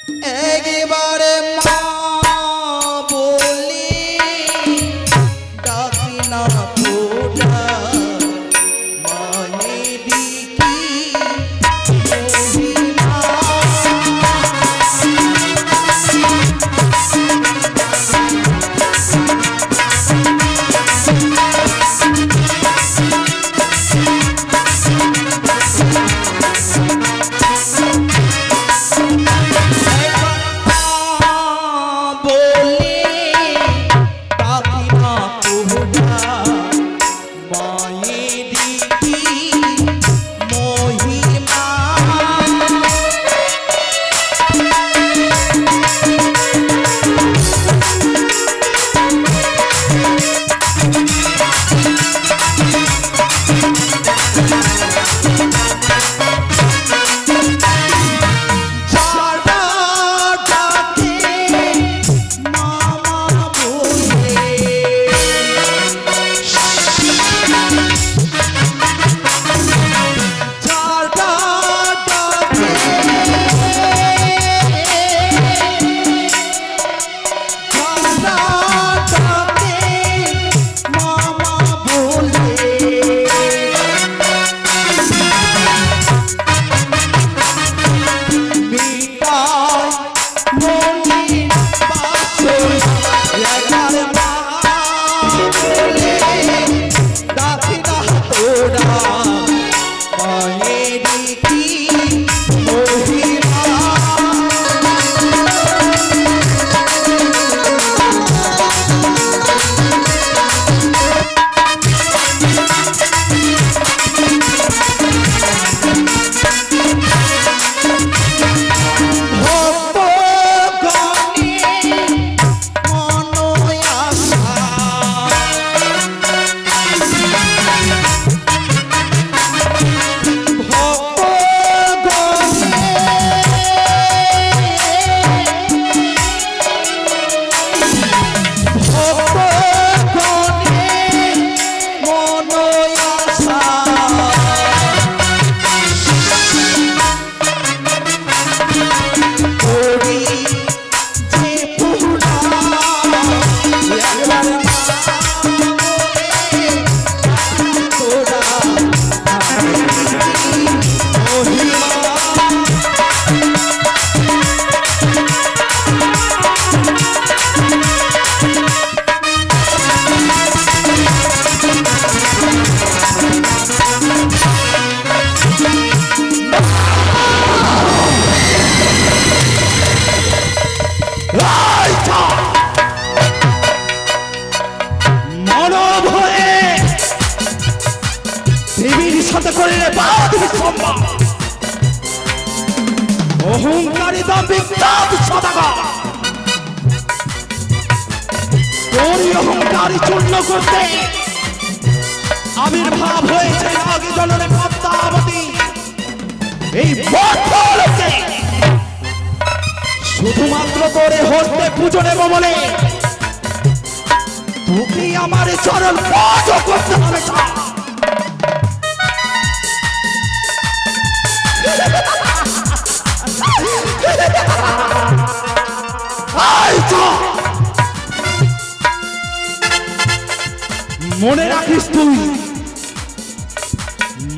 একবারে মা বলি ডাকি না তোরা মায়েরি কি মহিমা অহংকারী দাম্ভিক সদাগর তোর অহংকারী চূর্ণ করতে আবির্ভাব হয়েছে আগে জননে পদ্মাবতী এই বদ্ধলোকে শুধুমাত্র তোরে হস্তে পুজো নেব বলে তোকে আমার চরণ পদ করতে হবে। মনে রাখিস তুই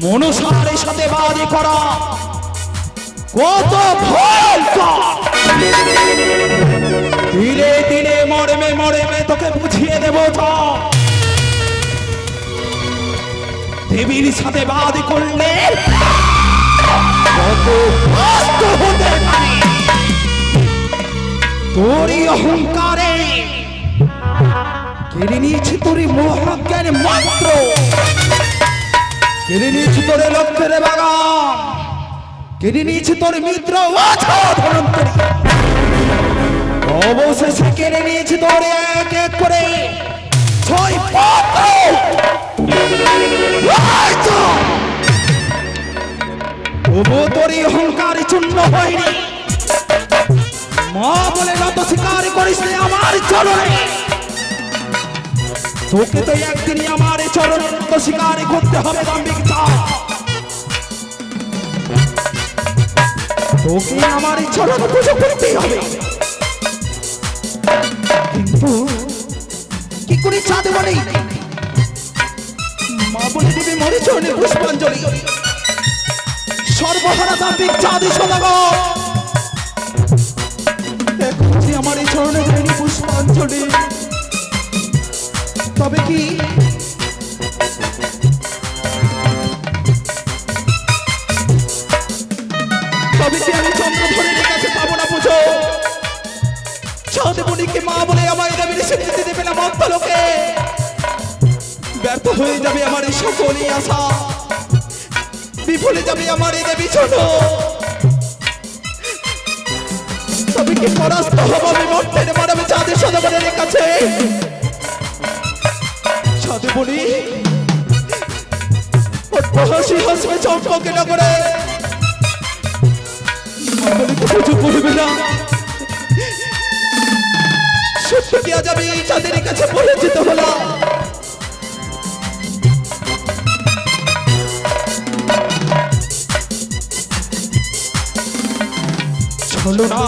মনসার সাথে বাদী করা কত ভয়ঙ্কর। ধীরে ধীরে মরমে মরমে তোকে বুঝিয়ে দেব দেবীর সাথে বাদী করলে কত কষ্ট হতে পারে। তোরই অহংকারে কেড়ে নিয়েছি তোর মহাজ্ঞান মাত্র, কেড়ে নিয়েছি তোর লক্ষ্যের বাগান, কেড়ে নিয়েছি তোর মিত্র ধনন্তরী, অবশেষে কেড়ে নিয়েছি তোর এক এক করে 6 পুত্র। তবু তোর অহংকারী চূর্ণ হয়নি। মা বলে নত স্বীকার করিস আমার চরণে, তোকে তো একদিনই আমার চরণে নত স্বীকার করতে হবে। দাম্ভিক তোকে আমার এই চরণ পুজো করতেই হবে। কিন্তু কি করে চা দেব নেই? মা বলে দেবে মরে চরণে পুষ্পাঞ্জলি। সর্বহারা দাম্ভিক চাঁদি সদাগর এখন যে আমার এই চরণে দেয়নি পুষ্পাঞ্জলি, তবে কি আমি চন্দ্রধরের কাছে পাবো না পুজো? চাঁদমণিকে মা বলে আমায় দেবীর স্বীকৃতি দেবে না মন্তলোকে। ব্যর্থ হয়ে যাবে আমার এই সকলই আশা, বিফলে যাবে আমার এই দেবী ছোট। তবে কি পরাস্ত হব আমি মন্ত্রের মানবে চাঁদের সদাগরের কাছে? চাঁদমণি হাসি হাসবে চম্পকে নগরে, পুজো করবে না। সত্য কি আজ আমি চাঁদের কাছে বলে যেতে হলো? চলো না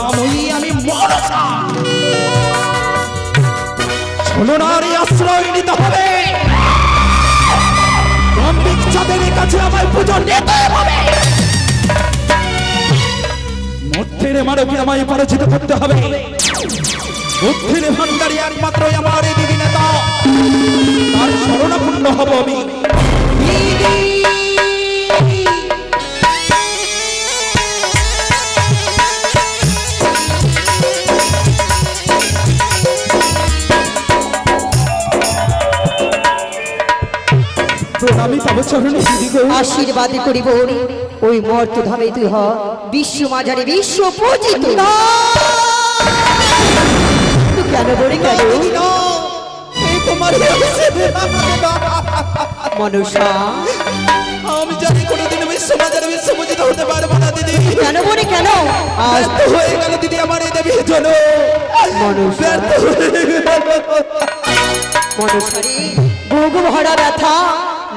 আমি মনসা, চলো না আর আশ্রয় নিতে হবে। দাম্ভিক চাঁদের কাছে আমায় পুজো নিতে হবে। মধ্যের মানবকে আমায় পরাজিত করতে হবে। বুদ্ধির ভান্ডারী একমাত্রই আমার এই দিদি নেতা, তার শরণাপন্ন হব আমি। আশীর্বাদ করিব ওই মর্তধামে তুই হ বিশ্ব মাঝারে বিশ্ব পূজিত। কেন বলি কেন মনসা? আমি জানি কোনোদিন বিশ্ব মাঝারে বিশ্ব পূজিত হতে পারবো না দিদি। কেন বলি কেন? আজ তো হয়ে গেল দিদি আমার এই দেবীর জন্য। মনসারে বুক ভরা ব্যথা,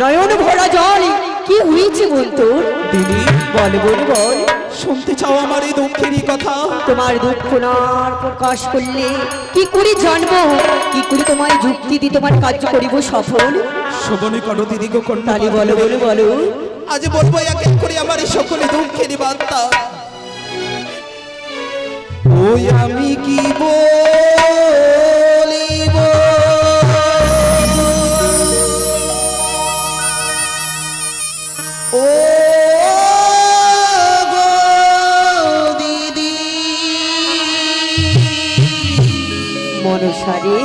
নয়ন ভরা জল, কি হয়েছে বল তোর? দিদি বল বল বল। শুনতে চাও আমার এই দুঃখেরই কথা? তোমার দুঃখ না প্রকাশ করলে কি করে জানবো? কি করে তোমায় যুক্তি দিয়ে তোমার কার্য করিব সফল? শোভনে করো দিদি গো কন্যা। তাহলে বলো বলো বলো। আজ বলবো এক এক করে আমার এই সকলে দুঃখেরই বার্তা। ওই আমি কি বলিব ও গো দিদি। মনসারে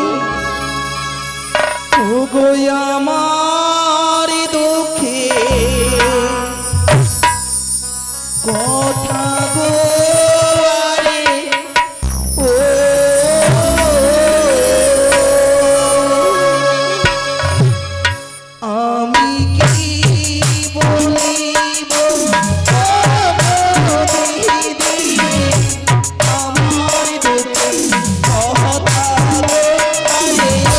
ও গো আমার দুঃখে কথা গো আরে ও আমি কি বলিব ও দিদি আমার দুঃখে কথা গো আরে ও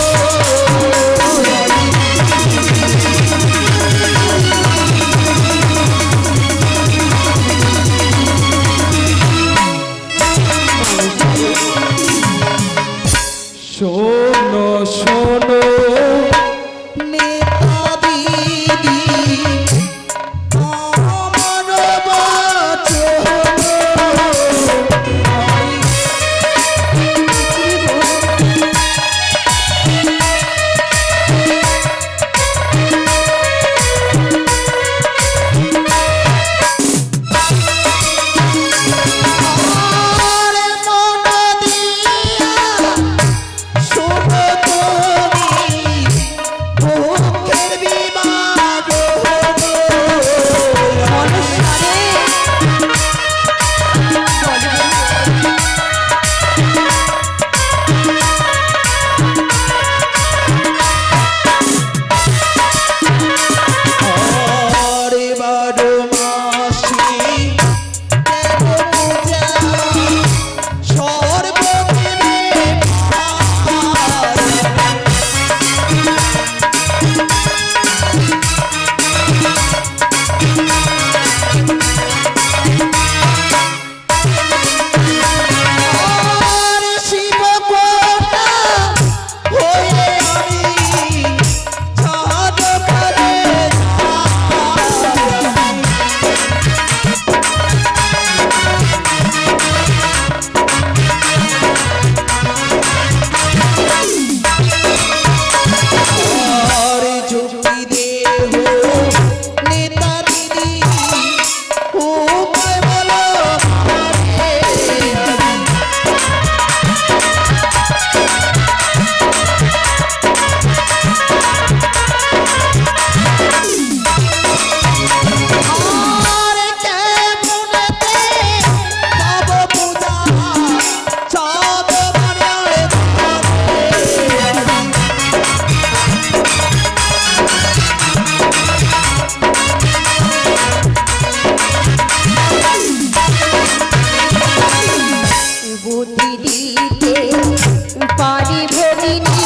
পারি ভগিনী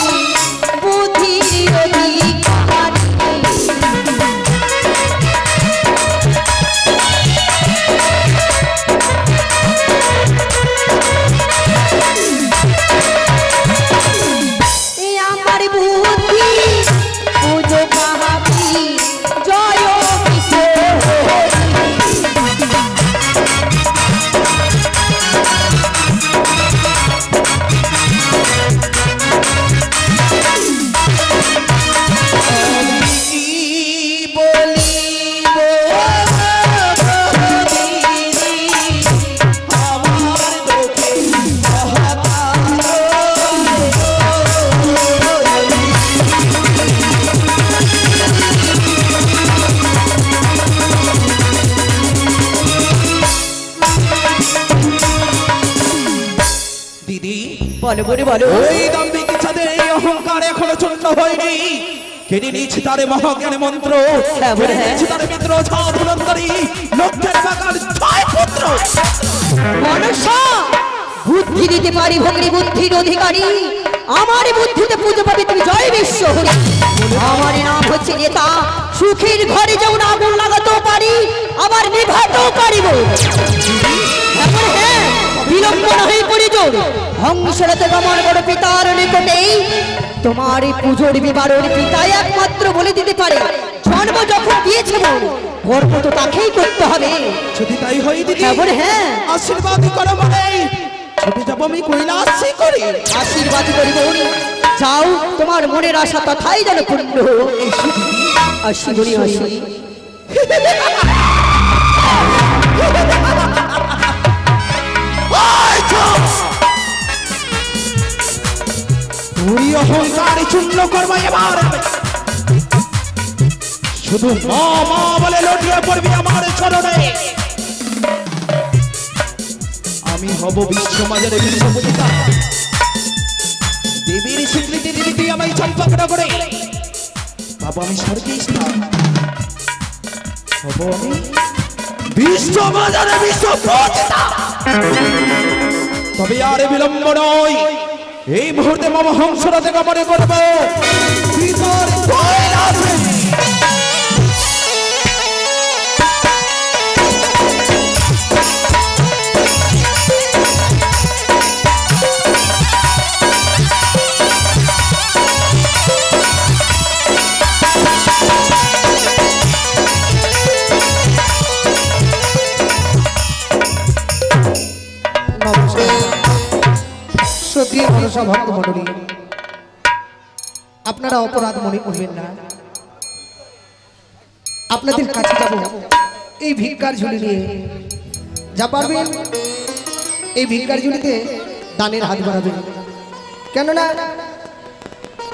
বুদ্ধির অধিকারী। আমার বুদ্ধি পুজো কাহাকি জয় কিশোর। বলো বলে বলো, ওই দাম্ভিক ইচ্ছাদের এই অহংকার এখনো চূর্ণ হয়নি। কেড়ে নিয়েছে তার মহাজ্ঞান মন্ত্র, কেড়ে নিয়েছে তার মিত্র ঝাঁধুলঙ্কারী লক্ষ্যের বাগান ছয় পুত্র। মনসা বুদ্ধি দিতে পারি ভগ্নী বুদ্ধির অধিকারী। আমার বুদ্ধিতে পুজো পাবে তুমি জয় বিশ্ব হরি। আমার নাম হচ্ছে নেতা, সুখের ঘরে যেমন আগুন লাগাতেও পারি আবার নিভাতেও পারিব। এমন হ্যাঁ বিলম্ব নহে পরিজোর, হংসরাতে আমার বড় পিতার নিকটেই তোমার এই পুজোর বিবারের পিতাই একমাত্র বলে দিতে পারে। জন্ম যখন দিয়েছে মন গর্ব তো তাকেই করতে হবে। যদি তাই হয় দিদি, এমন হ্যাঁ আশীর্বাদ করো মানে ছুটে যাবো আমি কৈলাসে করে। আশীর্বাদ করিব, যাও তোমার মনের আশা তথাই যেন পূর্ণ হোক। আসি বলি আসি। পুরি অহংকার চূর্ণ করবো এবার। শুধু মা মা বলে লটিয়ে পড়বি আমার চরণে। আমি হব বিশ্বমাজের বিশ্বপূজিতা। দেবীর স্বীকৃতি দিবি তুই আমায় চম্পকটা করে। বাবা আমি স্বর্গে স্থান হব, আমি বিশ্বমাজের বিশ্বপূজিতা। তবে আর বিলম্ব নয়, এই মুহূর্তে মম হংসরাতে গমনে করবো পিতার কৈলাসে। সত্যি মনসা ভক্ত মণ্ডলী, আপনারা অপরাধ মনে করবেন না। আপনাদের কাছে যাব এই ভিক্ষার ঝুলি নিয়ে। যা পারবেন এই ভিক্ষার ঝুলিতে দানের হাত বাড়াবেন, কেননা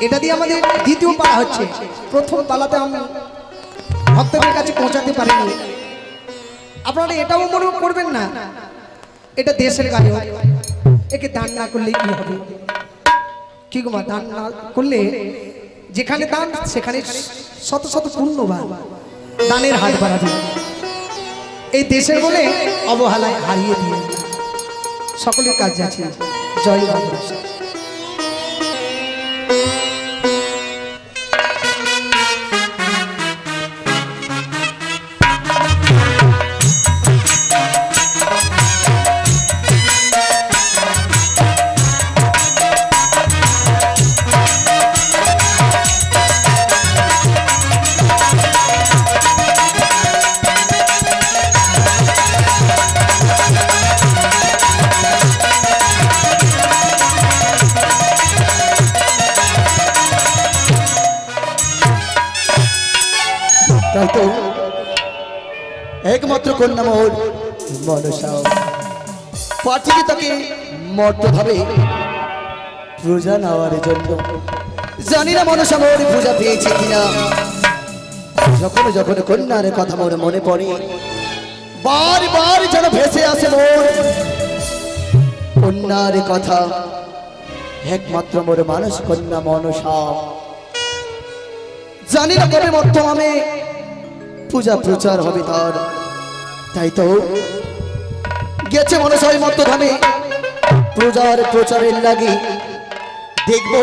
এটা দিয়ে আমাদের দ্বিতীয় পালা হচ্ছে। প্রথম পালাতে আমরা ভক্তদের কাছে পৌঁছাতে পারিনি। আপনারা এটাও মনে করবেন না এটা দেশের গায়ে, একে দান না করলে কি হবে? কি গো মা, দান না করলে যেখানে দান সেখানে শত শত পুণ্যবান দানের হাত বাড়াবে। এই দেশের বলে অবহেলায় হারিয়ে দিয়ে সকলের কাজ আছে। জয় বাংলা। তাই তো একমাত্র কন্যা মোর মনসা পাঠিয়ে তাকে মর্তভাবে পূজা নেওয়ার জন্য। জানি না মনসা মোর পূজা পেয়েছে কিনা। যখন যখন কন্যার কথা মোর মনে পড়ে বারবার যেন ভেসে আসে মোর কন্যার কথা। একমাত্র মোর মানুষ কন্যা মনসা। জানি না কবে বর্তমানে পূজা প্রচার হবে তার। তাই তো গেছে মনসাই মর্তধামে পূজার প্রচারের লাগি দেখবো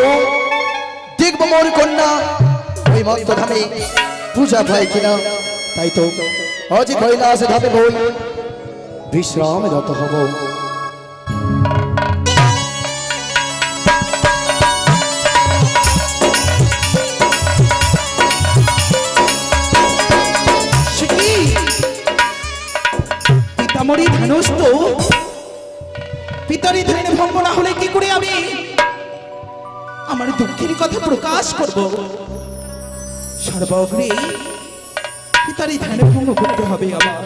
দেখবো মোর কন্যা ওই মধ্যধামে পূজা পায় কিনা। তাই তো আজ কৈলাসে ধাপে বই বিশ্রামে রত হব। পিতামরি ধ্যানস্থ পিতারি ধ্যানে ভঙ্গ না হলে কি করে আমি আমার দুঃখের কথা প্রকাশ করব? সর্বগ্রে পিতারি ধ্যানে ভঙ্গ করতে হবে আমার।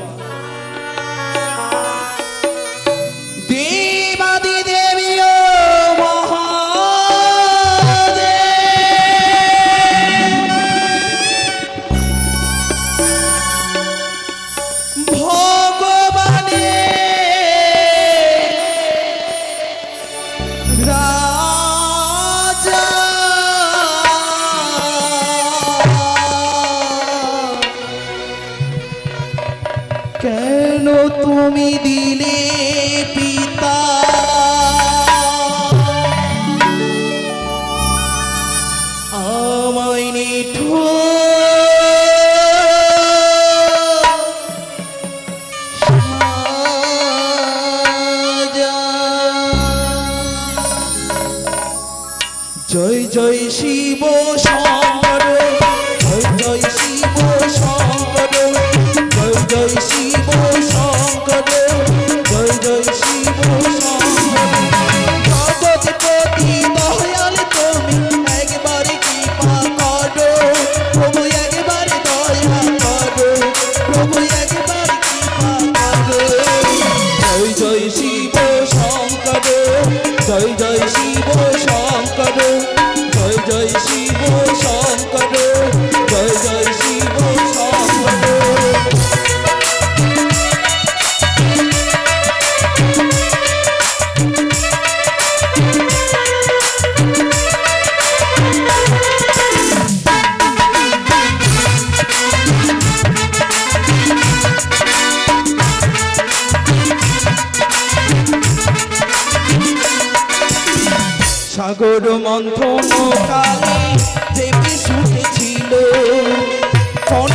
দেবাদি দেবী ও কেন তুমি দিলে পিতা আমায় নিঠুর জয় জয় শিব শঙ্কর জয় জয় শিব শঙ্কর জয় জয় শিব শঙ্কর জয় জয় শিব শঙ্কর জগৎপতি দয়াল তুমি একবার কৃপা করো প্রভু একবার দয়া করো প্রভু একবার কৃপা করো জয় জয় শিব শঙ্কর জয় জয় শিব শঙ্কর জয় জয় শিব শঙ্কর জয় জয় শিব শঙ্কর। সাগর মন্থন কালে দেবী শুনেছিল কোন